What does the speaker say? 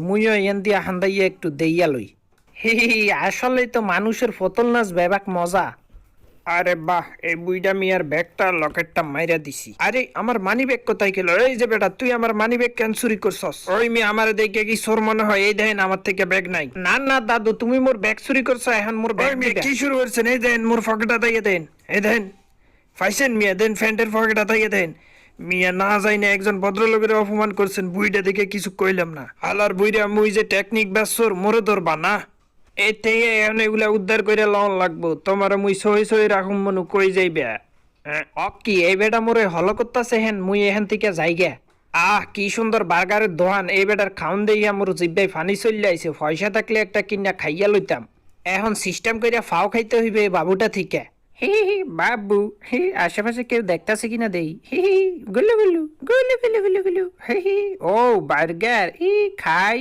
মুইও N দিয়া হান্দাইয়া একটু দেইয়া লই। হি হি, আসলেই তো মানুষের ফতল নাচ ব্যাবাক মজা। আরে বাহ, এই বুইডা মিয়ার ব্যাগটা লকেটটা মাইরা দিছি। আরে আমার মানি ব্যাগ কোথায় গেল? এই যে বেটা, তুই আমার মানি ব্যাগ কেন চুরি করছস? ওই মেয়ে আমার দেখে কি চোর মনে হয়? এই দেখেন আমার থেকে ব্যাগ নাই। না না দাদু, তুমি মোর ব্যাগ চুরি করছো, এখন মোর ব্যাগ কি শুরু করছেন? এই দেন মোর পকেটটা তাইয়ে দেন। এই দেন পাইছেন মিয়া, দেন প্যান্টের পকেটটা তাইয়ে দেন। মিয়া না যাই না একজন ভদ্রলোকের অপমান করছেন, বুইটা দেখে কিছু কইলাম না। হালার বুইরা মুই যে টেকনিক ব্যবসর মোরে ধরবা না। এতে এখন এগুলা উদ্ধার করে লন লাগবো। তোমার মুই সহি সহি রাখুম মনু, কই যাইবে? কি এই বেটা মোরে হল করতাছে হেন, মুই এখান থেকে যাইগে। কি সুন্দর বার্গারের দোকান, এই বেটার খাউন দেইয়া মোর জিব্বাই ফানি চলে আইছে। পয়সা থাকলে একটা কিনা খাইয়া লইতাম। এখন সিস্টেম কইরা ফাও খাইতে হইবে এই বাবুটা থেকে। হি হি বাবু, হি আশেপাশে কেউ দেখতাছে কিনা দেই। হি হি গুলু গুলু গুলু গুলু গুলু গুলু। হি হি ও বার্গার, ই খাই।